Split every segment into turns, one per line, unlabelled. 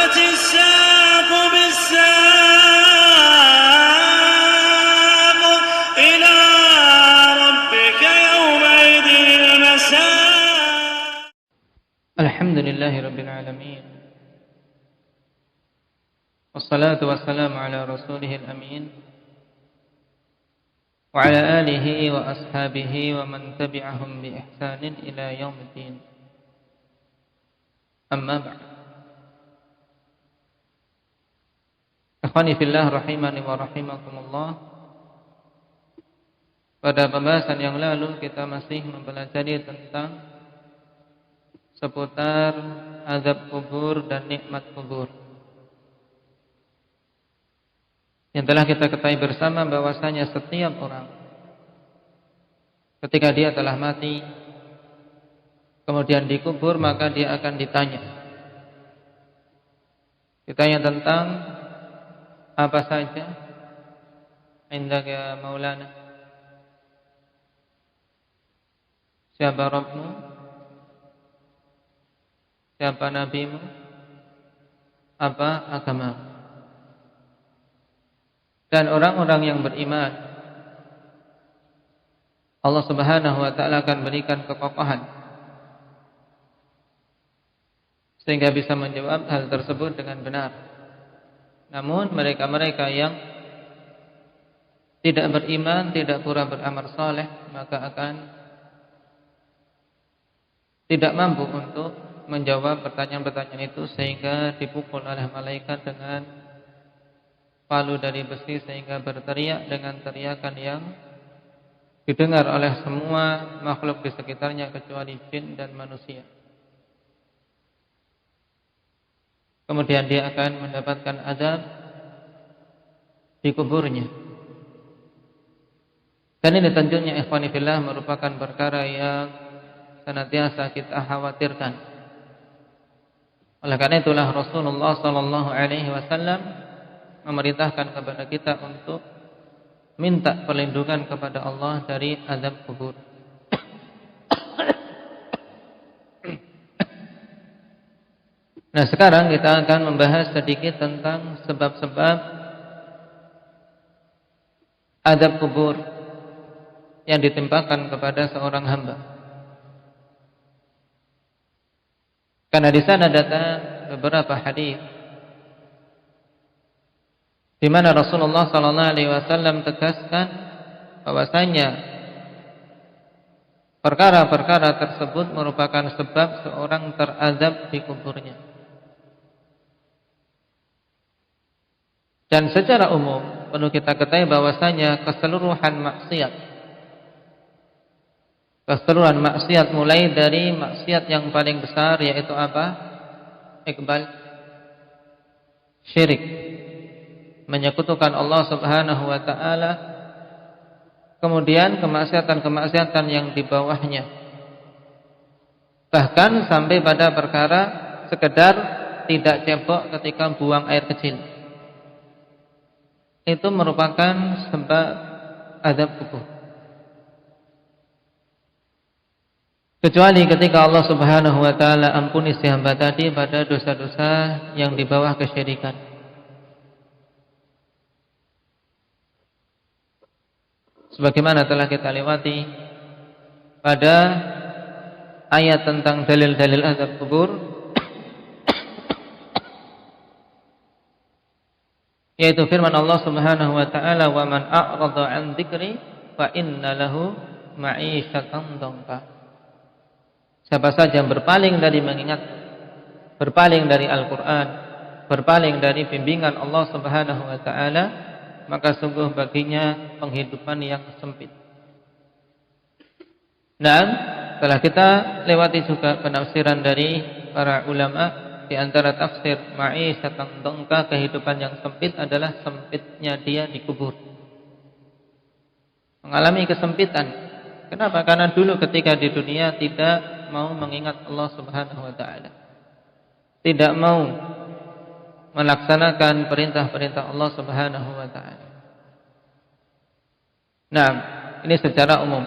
والتفت الساق بالساق إلى ربك يومئذ المساق.
الحمد لله رب العالمين، والصلاة والسلام على رسوله الأمين وعلى آله وأصحابه ومن تبعهم بإحسان إلى يوم الدين. أما بعد. Ikhwani fillah rahimani wa rahimakumullah. Pada pembahasan yang lalu kita masih mempelajari tentang seputar azab kubur dan nikmat kubur. Yang telah kita ketahui bersama bahwasanya setiap orang ketika dia telah mati kemudian dikubur, maka dia akan ditanya tentang apa saja indaka maulana, siapa Rabbmu, siapa nabimu, apa agamamu. Dan orang-orang yang beriman, Allah Subhanahu wa ta'ala akan berikan kekokohan sehingga bisa menjawab hal tersebut dengan benar. Namun mereka-mereka yang tidak beriman, tidak pura beramal saleh, maka akan tidak mampu untuk menjawab pertanyaan-pertanyaan itu, sehingga dipukul oleh malaikat dengan palu dari besi sehingga berteriak dengan teriakan yang didengar oleh semua makhluk di sekitarnya kecuali jin dan manusia. Kemudian dia akan mendapatkan azab di kuburnya. Dan ini tentunya ikhwani fillah merupakan perkara yang senantiasa kita khawatirkan. Oleh karena itulah Rasulullah sallallahu alaihi wasallam memerintahkan kepada kita untuk minta perlindungan kepada Allah dari azab kubur. Nah, sekarang kita akan membahas sedikit tentang sebab-sebab azab kubur yang ditimpakan kepada seorang hamba. Karena di sana datang beberapa hadis di mana Rasulullah sallallahu alaihi wasallam tegaskan bahwasanya perkara-perkara tersebut merupakan sebab seorang terazab di kuburnya. Dan secara umum perlu kita ketahui bahwasanya keseluruhan maksiat mulai dari maksiat yang paling besar, yaitu apa? Iqbal, syirik, menyekutukan Allah Subhanahu wa ta'ala. Kemudian kemaksiatan-kemaksiatan yang di bawahnya, bahkan sampai pada perkara sekedar tidak cebok ketika buang air kecil, itu merupakan sebab azab kubur. Kecuali ketika Allah Subhanahu wa ta'ala ampuni si hamba tadi pada dosa-dosa yang di bawah kesyirikan. Sebagaimana telah kita lewati pada ayat tentang dalil-dalil azab kubur, yaitu firman Allah Subhanahu wa ta'ala, "Wa man a'rada 'an dzikri fa inna lahu ma'isyatan dhanka." Siapa saja yang berpaling dari mengingat, berpaling dari Al-Qur'an, berpaling dari bimbingan Allah Subhanahu wa ta'ala, maka sungguh baginya penghidupan yang sempit. Dan telah kita lewati juga penafsiran dari para ulama. Di antara tafsir ma'isyatan dhanka, kehidupan yang sempit adalah sempitnya dia dikubur, mengalami kesempitan. Kenapa? Karena dulu ketika di dunia tidak mau mengingat Allah Subhanahu wa ta'ala, tidak mau melaksanakan perintah-perintah Allah Subhanahu wa ta'ala. Nah, ini secara umum.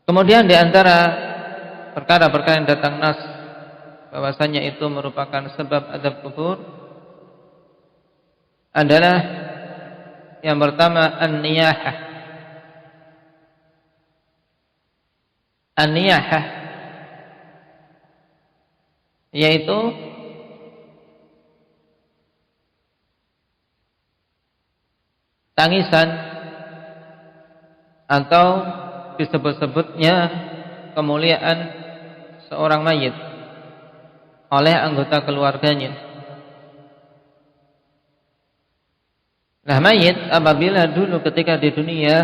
Kemudian di antara perkara-perkara yang datang nas bahwasanya itu merupakan sebab azab kubur adalah yang pertama an-niyahah. An-niyahah yaitu tangisan atau disebut-sebutnya kemuliaan seorang mayit oleh anggota keluarganya. Nah, mayit apabila dulu ketika di dunia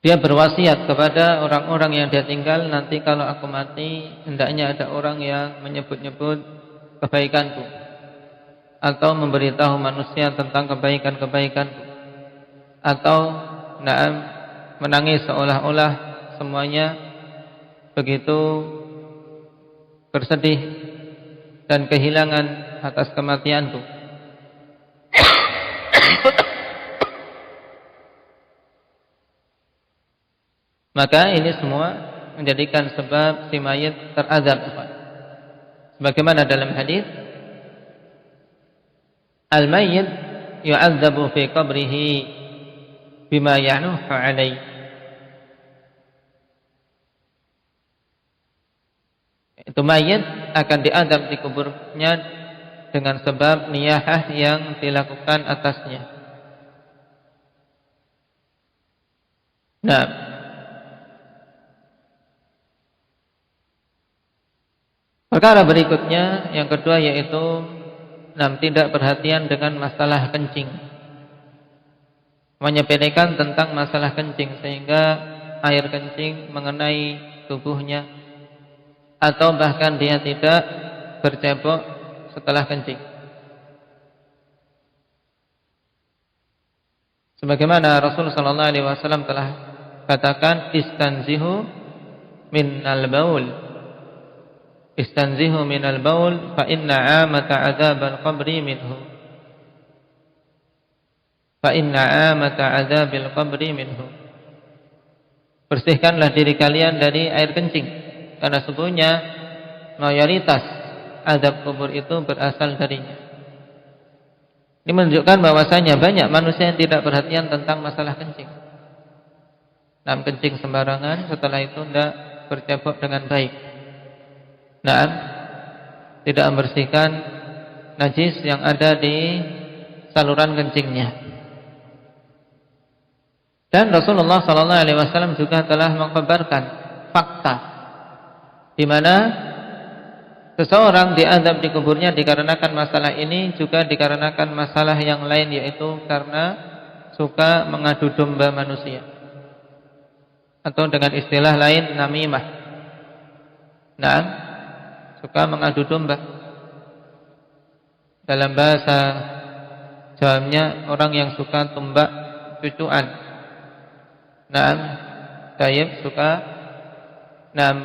dia berwasiat kepada orang-orang yang dia tinggal, nanti kalau aku mati hendaknya ada orang yang menyebut-nyebut kebaikanku atau memberitahu manusia tentang kebaikan-kebaikanku, atau menangis seolah-olah semuanya begitu bersedih dan kehilangan atas kematianku. Maka ini semua menjadikan sebab si mayit terazab. Sebagaimana dalam hadis, al-mayyit yu'adzabu fi qabrihi bima ya'nuhu alaihi. Itu mayit akan diazab di kuburnya dengan sebab niyahah yang dilakukan atasnya. Nah, perkara berikutnya yang kedua yaitu tidak perhatian dengan masalah kencing, menyepelekan tentang masalah kencing sehingga air kencing mengenai tubuhnya atau bahkan dia tidak bercebok setelah kencing. Sebagaimana Rasul sallallahu alaihi wasallam telah katakan, istanzihu minal baul, istanzihu minal baul fa inna amata adzabal qabri minhu, fa inna amata adzabil qabri minhu. Bersihkanlah diri kalian dari air kencing, karena sesungguhnya mayoritas azab kubur itu berasal darinya. Ini menunjukkan bahwasanya banyak manusia yang tidak perhatian tentang masalah kencing. Kencing sembarangan, setelah itu tidak bercebok dengan baik. Tidak membersihkan najis yang ada di saluran kencingnya. Dan Rasulullah SAW juga telah mengkabarkan fakta di mana seseorang diazab di kuburnya dikarenakan masalah ini, juga dikarenakan masalah yang lain, yaitu karena suka mengadu domba manusia, atau dengan istilah lain namimah. Suka mengadu domba. Dalam bahasa Jawanya orang yang suka tumbak cucuan. Tayyib suka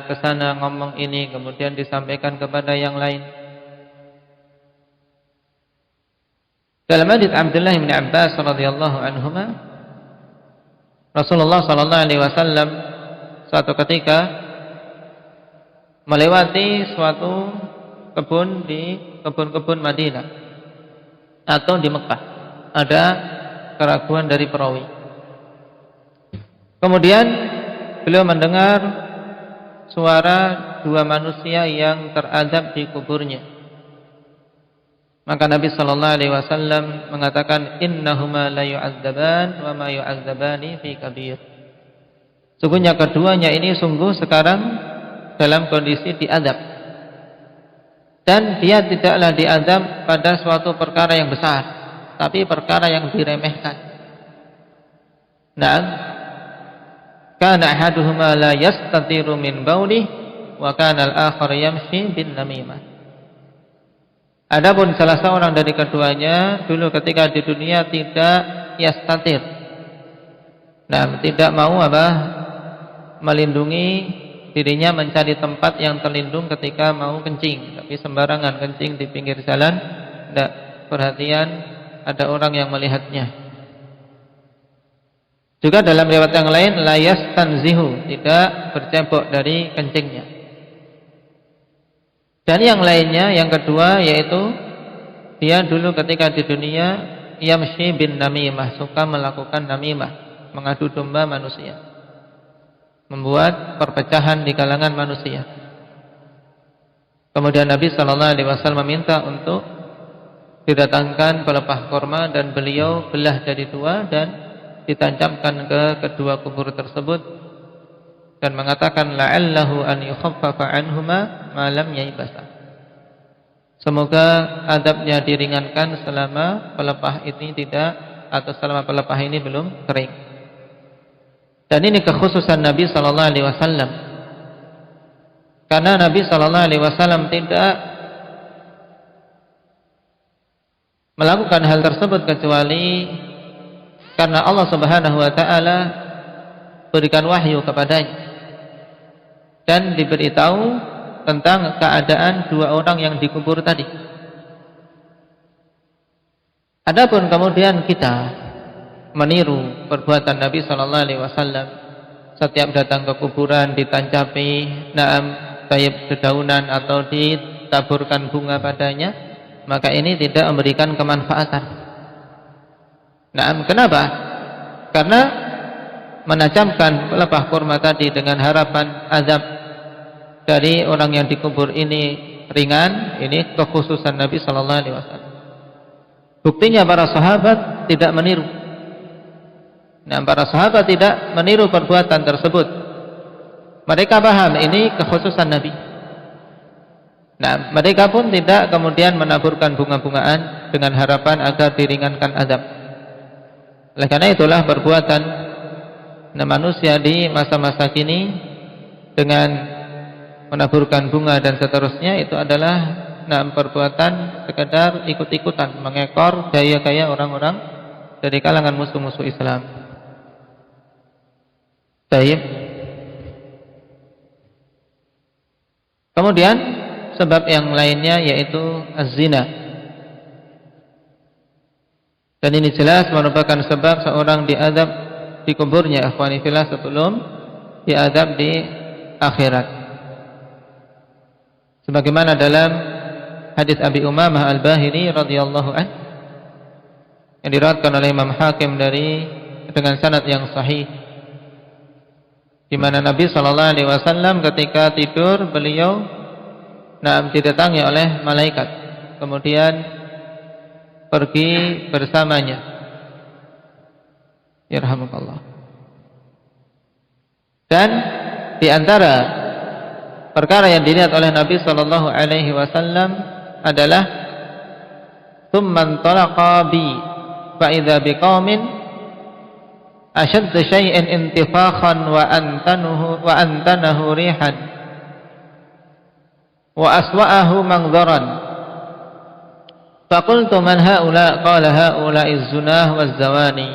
kesana ngomong ini, kemudian disampaikan kepada yang lain. Dalam hadits Abdullah bin Abbas radhiyallahu anhuma, Rasulullah sallallahu alaihi wasallam suatu ketika melewati suatu kebun di kebun-kebun Madinah atau di Mekah. Ada keraguan dari perawi. Kemudian beliau mendengar suara dua manusia yang terazab di kuburnya. Maka Nabi sallallahu alaihi wasallam mengatakan, innahuma la yu'adzaban wa ma yu'adzabani fi kabir. Sungguhnya keduanya ini sungguh sekarang dalam kondisi diazab, dan dia tidaklah diazab pada suatu perkara yang besar, tapi perkara yang diremehkan. Kana ahaduhuma la yastatiru min baulih wa kana al-akhar yamshi bin namimah. Adapun salah seorang dari keduanya dulu ketika di dunia tidak yastatir, tidak mau melindungi dirinya, mencari tempat yang terlindung ketika mau kencing, tapi sembarangan kencing di pinggir jalan, tidak perhatian ada orang yang melihatnya. Juga dalam riwayat yang lain, la yastanzihu, tidak bercebok dari kencingnya. Dan yang lainnya, yang kedua yaitu dia dulu ketika di dunia yamshi bin namimah, suka melakukan namimah, mengadu domba manusia, membuat perpecahan di kalangan manusia. Kemudian Nabi SAW meminta untuk didatangkan pelepah korma dan beliau belah jadi dua dan ditancapkan ke kedua kubur tersebut dan mengatakan la'allahu an yukhaffafa anhuma ma lam yaibasa. Semoga adabnya diringankan selama pelepah ini selama pelepah ini belum kering. Dan ini kekhususan Nabi sallallahu alaihi wasallam. Karena Nabi sallallahu alaihi wasallam tidak melakukan hal tersebut kecuali karena Allah Subhanahu wa taala berikan wahyu kepadanya dan diberitahu tentang keadaan dua orang yang dikubur tadi. Adapun kemudian kita meniru perbuatan Nabi sallallahu alaihi wasallam, setiap datang ke kuburan ditancapi taib dedaunan atau ditaburkan bunga padanya, maka ini tidak memberikan kemanfaatan. Kenapa? Karena menajamkan pelepah kurma tadi dengan harapan azab dari orang yang dikubur ini ringan, ini kekhususan Nabi sallallahu alaihi wasallam. Buktinya para sahabat tidak meniru. Para sahabat tidak meniru perbuatan tersebut. Mereka paham ini kekhususan Nabi. Mereka pun tidak kemudian menaburkan bunga-bungaan dengan harapan agar diringankan azab. Oleh karena itulah perbuatan manusia di masa-masa kini dengan menaburkan bunga dan seterusnya itu adalah perbuatan sekedar ikut-ikutan, mengekor gaya-gaya orang-orang dari kalangan musuh-musuh Islam. Baik. Kemudian sebab yang lainnya yaitu az-zina. Dan ini jelas merupakan sebab seorang diadab di kuburnya, akhwani fillah, sebelum diadab di akhirat. Sebagaimana dalam hadis Abi Umamah Al-Bahili radhiyallahu anhu yang diriwayatkan oleh Imam Hakim dengan sanad yang sahih, di mana Nabi sallallahu alaihi wasallam ketika tidur beliau didatangi oleh malaikat, kemudian pergi bersamanya. Yarhamukallah. Dan di antara perkara yang dilihat oleh Nabi sallallahu alaihi wasallam adalah tsumman talaqa bi fa idza biqaumin ashadd syai'in intifakhan wa antanahu rihan wa aswa'ahu manzaran. Faqultu man haula? Qala haula'iz zunah waz zawani.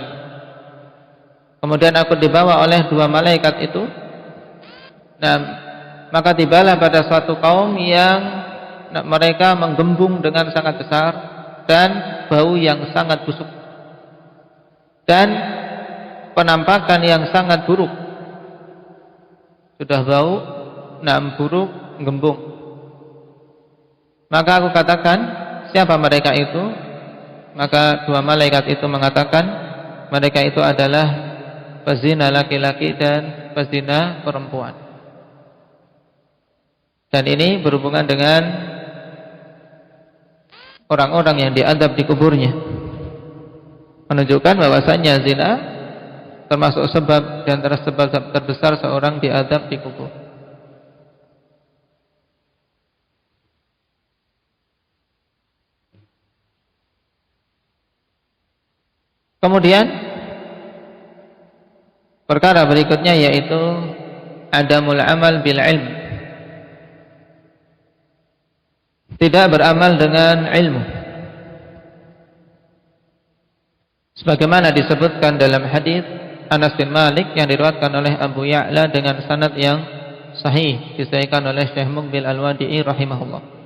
Kemudian aku dibawa oleh dua malaikat itu. Maka tibalah pada suatu kaum yang mereka menggembung dengan sangat besar dan bau yang sangat busuk dan penampakan yang sangat buruk. Sudah bau, buruk, gembung. Maka aku katakan, siapa mereka itu? Maka dua malaikat itu mengatakan, mereka itu adalah pezina laki-laki dan pezina perempuan. Dan ini berhubungan dengan orang-orang yang diadab di kuburnya, menunjukkan bahwasannya zina termasuk sebab di antara sebab terbesar seorang diadab di kubur. Kemudian perkara berikutnya yaitu adamul amal bil ilm, tidak beramal dengan ilmu, sebagaimana disebutkan dalam hadis Anas bin Malik yang diriwayatkan oleh Abu Ya'la dengan sanad yang sahih, disahihkan oleh Syekh Muqbil Al-Wadi'i rahimahullah.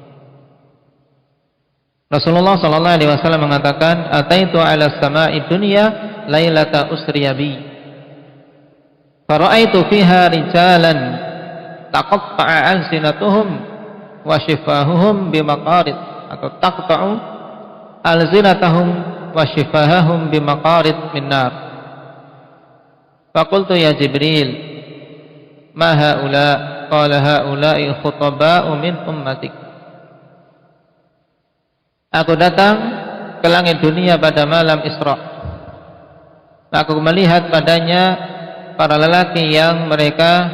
Rasulullah sallallahu alaihi wasallam mengatakan, "Ataitu 'ala as-sama'i dunya lailata usriya bi." Fara'aitu fiha rijalan taqatta'a alsinatuhum wa shifahuhum bimaqarid, atau taqta'u alsinatahum wa shifahahum bimaqarid min nar. Faqultu ya Jibril, ma haula? Qala haula'i khutaba'u min ummatik. Aku datang ke langit dunia pada malam Isra. Aku melihat padanya para lelaki yang mereka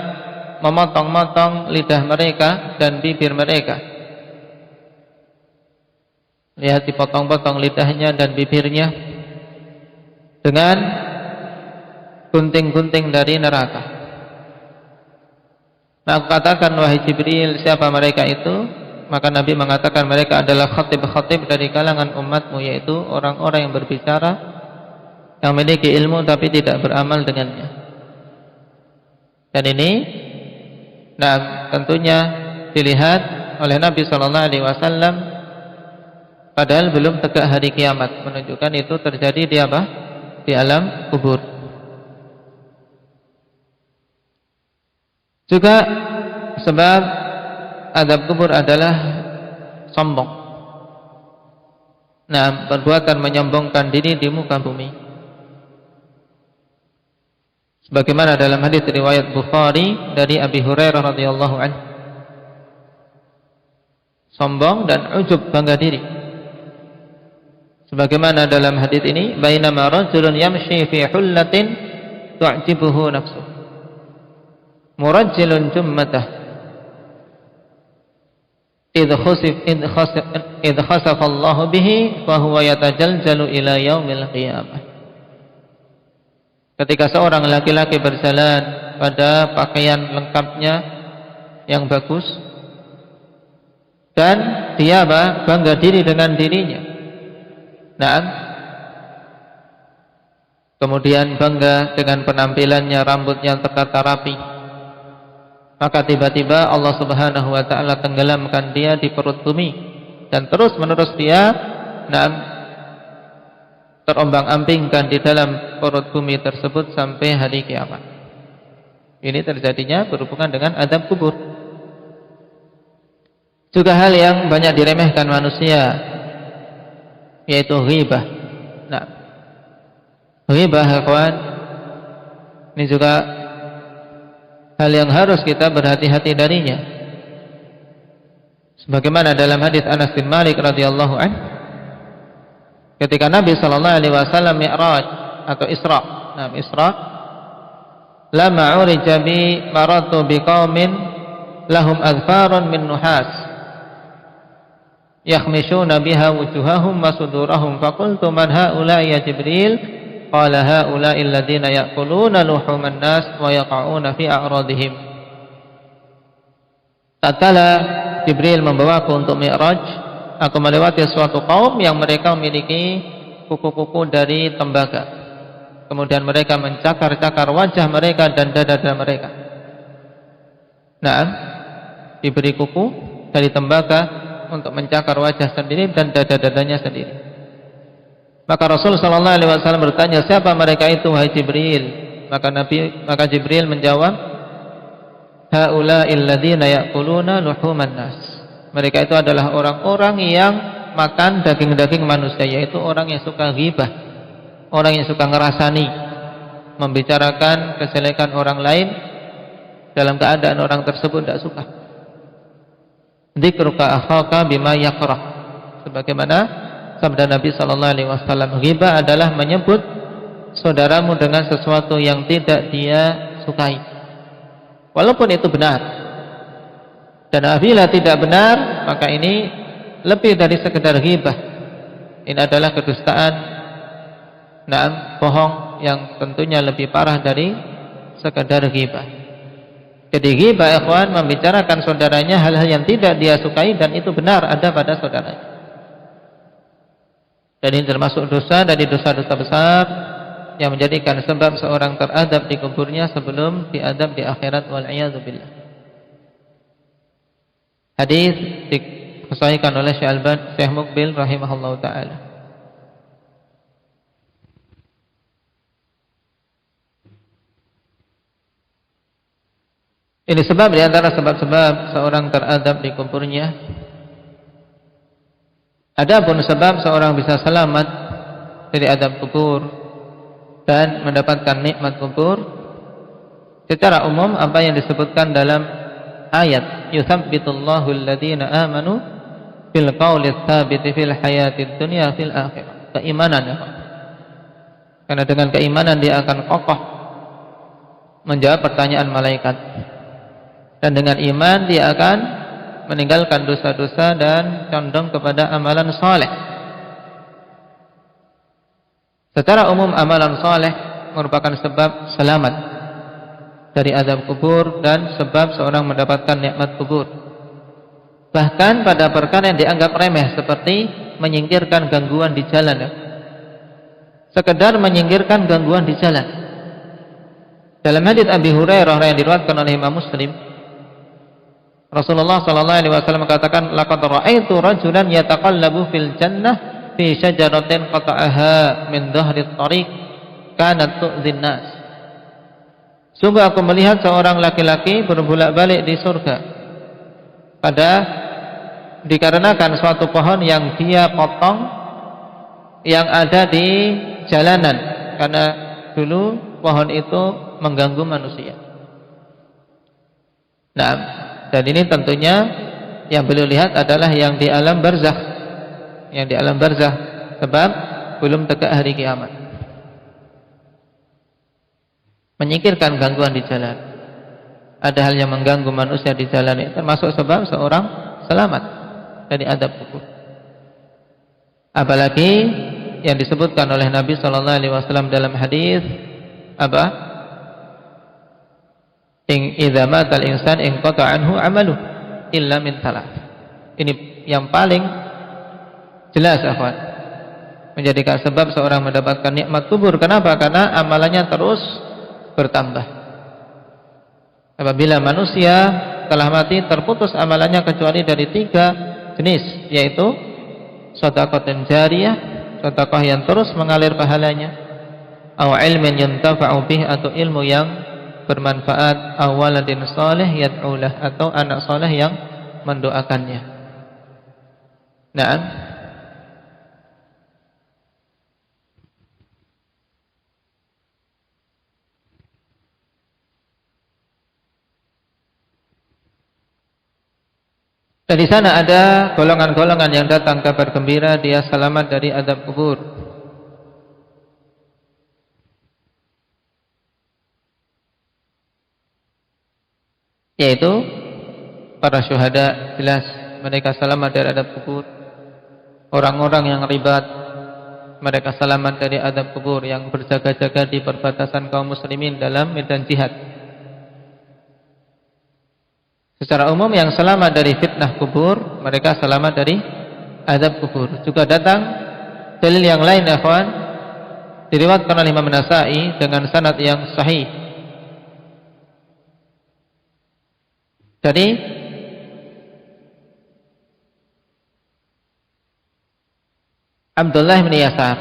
memotong-motong lidah mereka dan bibir mereka. Lihat, dipotong-potong lidahnya dan bibirnya dengan gunting-gunting dari neraka. Nah, aku katakan, wahai Jibril, siapa mereka itu? Maka Nabi mengatakan mereka adalah khatib-khatib dari kalangan umatmu, yaitu orang-orang yang berbicara, yang memiliki ilmu tapi tidak beramal dengannya. Dan ini, nah, tentunya dilihat oleh Nabi SAW padahal belum tegak hari kiamat, menunjukkan itu terjadi di apa? Di alam kubur. Juga sebab azab kubur adalah sombong. Nah, perbuatan menyombongkan diri di muka bumi. Sebagaimana dalam hadis riwayat Bukhari dari Abi Hurairah radhiyallahu anhu. Sombong dan ujub, bangga diri. Sebagaimana dalam hadis ini, bainama rajulun yamshi fi hullatin tu'jibuhu nafsuh, murajjilun jummatah, idh khasafa Allah bihi fa huwa yatajaljalu ila yaumil qiyamah. Ketika seorang laki-laki berjalan pada pakaian lengkapnya yang bagus, dan dia bangga diri dengan dirinya. Nah, kemudian bangga dengan penampilannya, rambutnya tertata rapi, maka tiba-tiba Allah Subhanahu wa ta'ala tenggelamkan dia di perut bumi, dan terus menerus dia terombang-ambingkan di dalam perut bumi tersebut sampai hari kiamat. Ini terjadinya berhubungan dengan azab kubur. Juga hal yang banyak diremehkan manusia, yaitu ghibah. Nah, ghibah, kawan, ini juga hal yang harus kita berhati-hati darinya. Sebagaimana dalam hadis Anas bin Malik radhiyallahu anhu, ketika Nabi sallallahu alaihi wasallam Mi'raj atau Isra, nah Isra, lama urija bi maratu biqaumin lahum adfarun min nuhas yakhmishuna biha wujuhahum wa sudurahum, faqultu man haula'i ya Jibril? Qala haula'i alladziina ya'kuluna luhuman nas wa yaqa'una fi a'radihim. Tatkala Jibril membawaku untuk Mi'raj, aku melewati suatu kaum yang mereka memiliki kuku-kuku dari tembaga. Kemudian mereka mencakar-cakar wajah mereka dan dada-dada mereka. Nah, diberi kuku dari tembaga untuk mencakar wajah sendiri dan dada-dadanya sendiri. Maka Rasul sallallahu alaihi wasallam bertanya, siapa mereka itu wahai Jibril? Maka Jibril menjawab, haula'il ladzina ya'kuluna luhuman nas. Mereka itu adalah orang-orang yang makan daging-daging manusia, yaitu orang yang suka ghibah, orang yang suka ngerasani, membicarakan kejelekan orang lain dalam keadaan orang tersebut tidak suka. Dzikruka akhaka bima yakrah. Sebagaimana sabda Nabi sallallahu alaihi wasallam, ghibah adalah menyebut saudaramu dengan sesuatu yang tidak dia sukai, walaupun itu benar. Dan apabila tidak benar, maka ini lebih dari sekedar ghibah. Ini adalah kedustaan, bohong yang tentunya lebih parah dari sekedar ghibah. Jadi ghibah, ikhwan, membicarakan saudaranya hal-hal yang tidak dia sukai dan itu benar ada pada saudaranya. Dan ini termasuk dosa dari dosa-dosa besar yang menjadikan sebab seorang teradab di kuburnya sebelum diadab di akhirat, wal-'iyadzu billah. Hadis disahihkan oleh Syekh Muqbil rahimahullahu taala. Ini sebab di antara sebab-sebab seorang teradab di kuburnya. Adapun sebab seorang bisa selamat dari adab kubur dan mendapatkan nikmat kubur, secara umum apa yang disebutkan dalam ayat yutsabbitullahu alladhina amanu bil qawli tsabiti fil hayatid dunya fil akhirah. Keimanan ya Pak. Karena dengan keimanan dia akan kokoh menjawab pertanyaan malaikat. Dan dengan iman dia akan meninggalkan dosa-dosa dan condong kepada amalan saleh. Secara umum amalan saleh merupakan sebab selamat dari azab kubur dan sebab seorang mendapatkan nikmat kubur. Bahkan pada perkara yang dianggap remeh seperti menyingkirkan gangguan di jalan, ya. Sekedar menyingkirkan gangguan di jalan. Dalam hadits Abi Hurairah yang diriwayatkan oleh Imam Muslim, Rasulullah sallallahu alaihi wasallam mengatakan, "Laqad ra'aitu rajulan yataqallabu fil jannah fi syajaratin qata'aha min dhahri at-tariq kanat tu'dhin nas." Sungguh aku melihat seorang laki-laki berbolak-balik di surga dikarenakan suatu pohon yang dia potong yang ada di jalanan, karena dulu pohon itu mengganggu manusia. Nah, dan ini tentunya yang beliau lihat adalah yang di alam barzakh. Yang di alam barzakh, sebab belum tegak hari kiamat. Menyingkirkan gangguan di jalan. Ada hal yang mengganggu manusia di jalan itu termasuk sebab seorang selamat dari adab kubur. Apalagi yang disebutkan oleh Nabi sallallahu alaihi wasallam dalam hadis apa? Idza matal insan inqata anhu amalu illa min thalath. Ini yang paling jelas akhwan, menjadikan sebab seorang mendapatkan nikmat kubur. Kenapa? Karena amalannya terus bertambah. Apabila manusia telah mati, terputus amalannya kecuali dari 3 jenis, yaitu sedekah jariyah, sedekah yang terus mengalir pahalanya, aw ilmin yuntafa'u bih, atau ilmu yang bermanfaat, awaladin saleh yad'ulah, atau anak saleh yang mendoakannya. Nah, dari sana ada golongan-golongan yang datang kabar gembira dia selamat dari azab kubur. Yaitu para syuhada, jelas mereka selamat dari adab kubur. Orang-orang yang ribat, mereka selamat dari adab kubur, yang berjaga-jaga di perbatasan kaum muslimin dalam medan jihad. Secara umum yang selamat dari fitnah kubur, mereka selamat dari adab kubur. Juga datang dalil yang lain, ikhwan, diriwayatkan oleh Imam Nasa'i dengan sanad yang sahih dari Abdullah bin Yasar.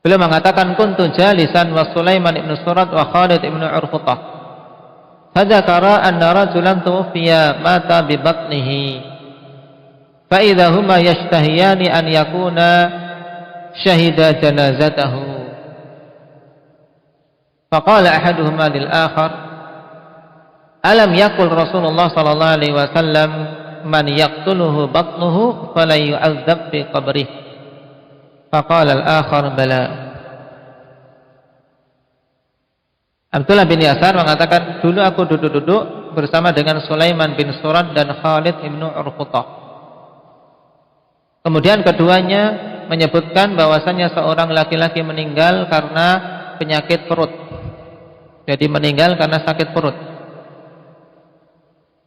Beliau mengatakan, kuntu jalisan wa Sulaiman ibn Surat wa Khalid ibn Urfutah, fadzakara anna rajulan tuwfiya mata bi batnihi, fa idza huma yashtahiyani an yakuna syahida janazatahu, faqala ahaduhuma lil akhar, alam yaqul Rasulullah sallallahu alaihi wasallam, man yaqtuluhu batnuhu fala yu'adzab fi qabrih, faqala al-akhar bala. Abdullah bin Yasar mengatakan, dulu aku duduk-duduk bersama dengan Sulaiman bin Surat dan Khalid ibn Urfutah. Kemudian keduanya menyebutkan bahwasanya seorang laki-laki meninggal karena penyakit perut. Jadi meninggal karena sakit perut.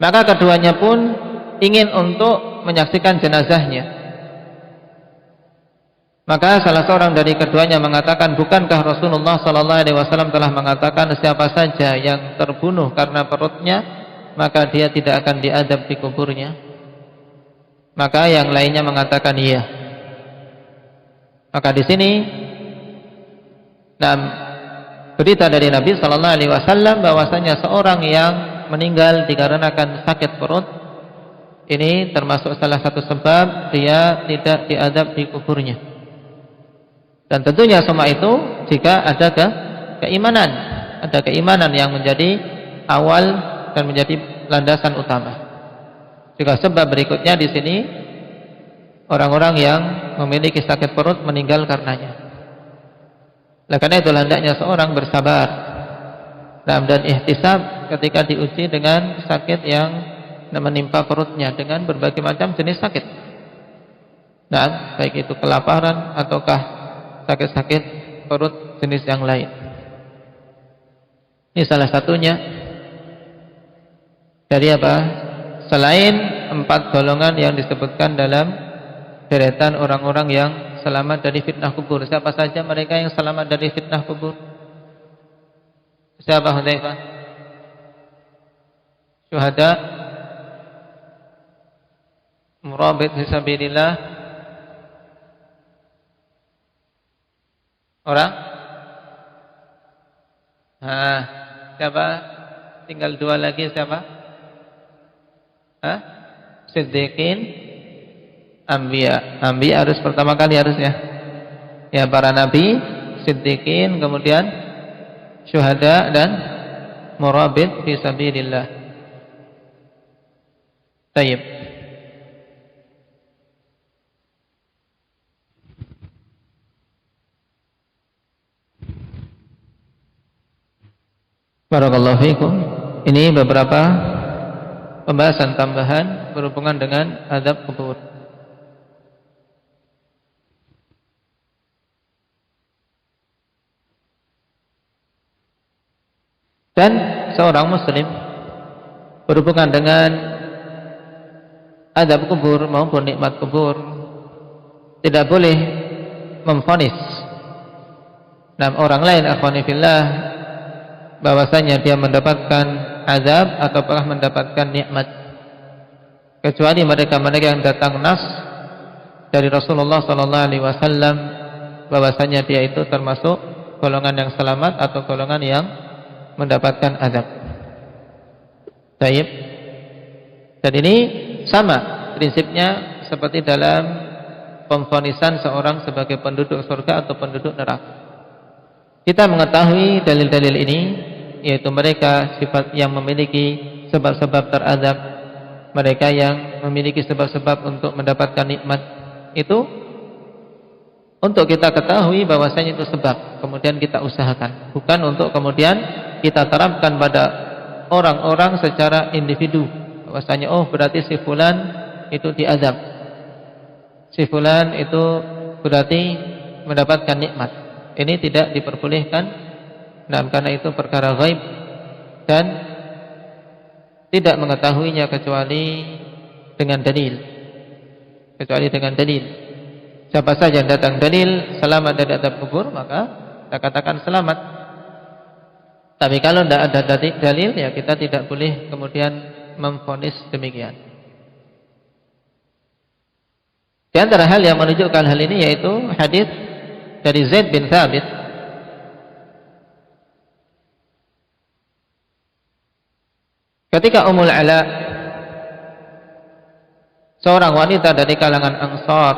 Maka keduanya pun ingin untuk menyaksikan jenazahnya. Maka salah seorang dari keduanya mengatakan, bukankah Rasulullah sallallahu alaihi wasallam telah mengatakan, siapa saja yang terbunuh karena perutnya, maka dia tidak akan diadab di kuburnya. Maka yang lainnya mengatakan iya. Maka di sini berita dari Nabi sallallahu alaihi wasallam bahwasanya seorang yang meninggal dikarenakan sakit perut ini termasuk salah satu sebab dia tidak diadab di kuburnya. Dan tentunya semua itu jika ada keimanan yang menjadi awal dan menjadi landasan utama. Juga sebab berikutnya di sini orang-orang yang memiliki sakit perut meninggal karenanya. Oleh karena itu hendaknya seorang bersabar dan ihtisab ketika diuji dengan sakit yang menimpa perutnya dengan berbagai macam jenis sakit. Dan baik itu kelaparan ataukah sakit-sakit perut jenis yang lain. Ini salah satunya dari apa? Selain 4 golongan yang disebutkan dalam deretan orang-orang yang selamat dari fitnah kubur. Siapa saja mereka yang selamat dari fitnah kubur? Siapa Hudzaifah? Syuhada, murabit fisabilillah, orang? Siapa? Tinggal 2 lagi siapa? Siddiqin, Anbiya. Anbiya harus pertama kali harusnya. Ya, para nabi, siddiqin, kemudian syuhada dan murabit fi sabilillah. Tayyib. Barakallahu fikum. Ini beberapa pembahasan tambahan berhubungan dengan adab kubur. Dan seorang muslim berhubungan dengan adab kubur maupun nikmat kubur tidak boleh memvonis orang lain akhwani fillah bahwasanya dia mendapatkan azab atau pernah mendapatkan nikmat, kecuali mereka-mereka yang datang nas dari Rasulullah sallallahu alaihi wasallam bahwasanya dia itu termasuk golongan yang selamat atau golongan yang mendapatkan azab. Baik. Dan ini sama prinsipnya seperti dalam pemvonisan seorang sebagai penduduk surga atau penduduk neraka. Kita mengetahui dalil-dalil ini, yaitu mereka sifat yang memiliki sebab-sebab terazab, mereka yang memiliki sebab-sebab untuk mendapatkan nikmat itu untuk kita ketahui bahwasanya itu sebab, kemudian kita usahakan, bukan untuk kemudian kita terapkan pada orang-orang secara individu bahwasanya oh berarti si fulan itu diazab, si fulan itu berarti mendapatkan nikmat. Ini tidak diperbolehkan, karena itu perkara ghaib dan tidak mengetahuinya kecuali dengan dalil. Siapa saja yang datang dalil selamat dari azab kubur, maka kita katakan selamat. Tapi kalau tidak ada dalil, ya kita tidak boleh kemudian memvonis demikian. Di antara hal yang menunjukkan hal ini yaitu hadis dari Zaid bin Thabit ketika Ummul Ala, seorang wanita dari kalangan Ansar,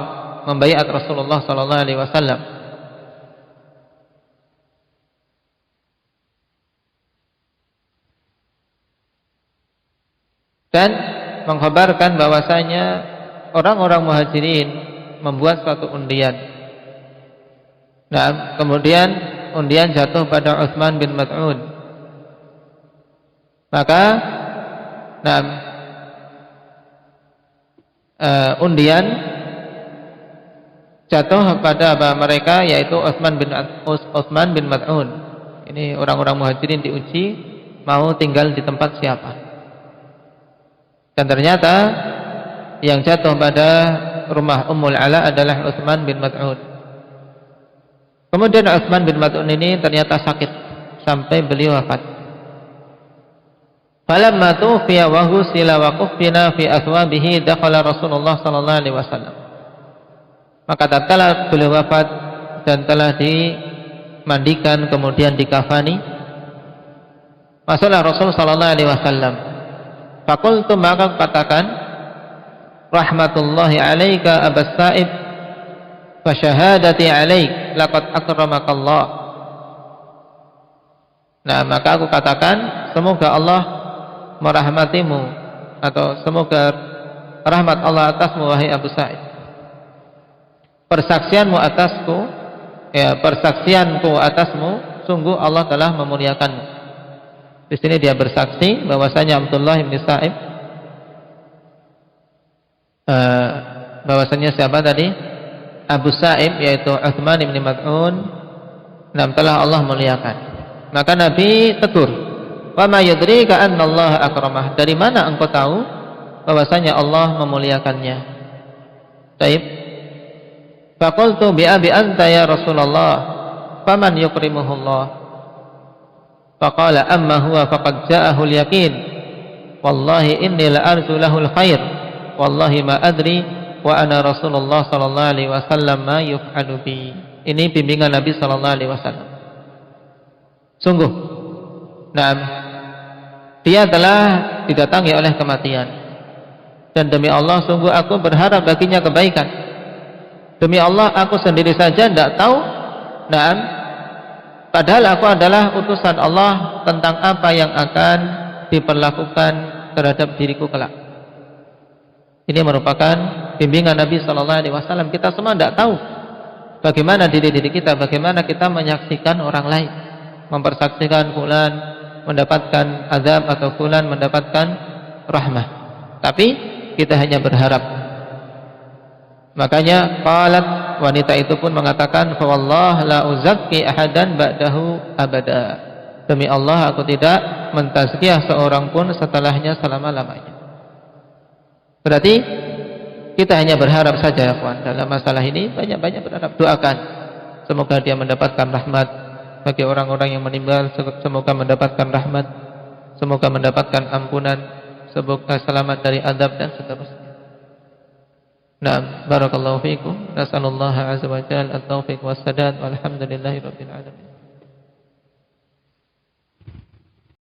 membaiat Rasulullah sallallahu alaihi wasallam. Dan mengkhabarkan bahwasanya orang-orang Muhajirin membuat suatu undian. Nah, kemudian undian jatuh pada Utsman bin Mas'ud. Maka undian jatuh pada mereka yaitu Utsman bin Mas'ud. Ini orang-orang Muhajirin diuji mau tinggal di tempat siapa. Dan ternyata yang jatuh pada rumah Ummul Ala adalah Utsman bin Mas'ud. Kemudian Utsman bin Mas'ud ini ternyata sakit sampai beliau wafat. Falamma tufiya wa husila wa kuffina fi athwabihi dakhala Rasulullah sallallahu alaihi wasallam. Maka tatkala beliau wafat dan telah dimandikan, kemudian dikafani. Masuklah Rasul sallallahu alaihi wasallam. Faqultu, maka katakan, rahmatullahi alaika Abas Sa'ib, fa syahadati alaik laqad akramakallah. Nah, maka aku katakan, semoga Allah merahmatimu, atau semoga rahmat Allah atasmu wahai Abu Sa'id. Persaksianmu atasku, ya, persaksianku atasmu, sungguh Allah telah memuliakanmu. Di sini dia bersaksi bahwasanya Abdullah bin Sa'ib, bahwasanya siapa tadi? Abu Sa'ib, yaitu Utsman bin Maz'un, telah Allah muliakan. Maka Nabi tegur, wa ma yudrika anna Allah akramah, dari mana engkau tahu bahwasanya Allah memuliakannya? Taib. Faqultu bi abi anta ya Rasulullah, faman yukrimuhullah? Faqala amma huwa faqad ja'ahu al-yaqin, wallahi inni la arju lahu al-khair, wallahi ma adri wa ana Rasulullah sallallahu alaihi wasallam ma yuf'alu bi. Ini bimbingan Nabi sallallahu alaihi wasallam. Sungguh, dia telah didatangi oleh kematian, dan demi Allah sungguh aku berharap baginya kebaikan. Demi Allah aku sendiri saja tidak tahu, padahal aku adalah utusan Allah tentang apa yang akan diperlakukan terhadap diriku kelak. Ini merupakan bimbingan Nabi sallallahu alaihi wasallam. Kita semua tidak tahu bagaimana diri kita, bagaimana kita menyaksikan orang lain, mempersaksikan fulan mendapatkan azab atau fulan mendapatkan rahmah. Tapi kita hanya berharap. Makanya qalat, wanita itu pun mengatakan, fa wallah la uzakki ahadan ba'dahu abada. Demi Allah aku tidak mentazkiyah seorang pun setelahnya selama-lamanya. Berarti kita hanya berharap saja, ya kawan. Dalam masalah ini banyak-banyak berharap. Doakan semoga dia mendapatkan rahmat. Bagi orang-orang yang meninggal, semoga mendapatkan rahmat, semoga mendapatkan ampunan, semoga selamat dari azab dan seterusnya. Nah, barakallahu fiikum. Nasallallahu azza wa jalla at-taufiq was sadad, walhamdulillahi rabbil alamin.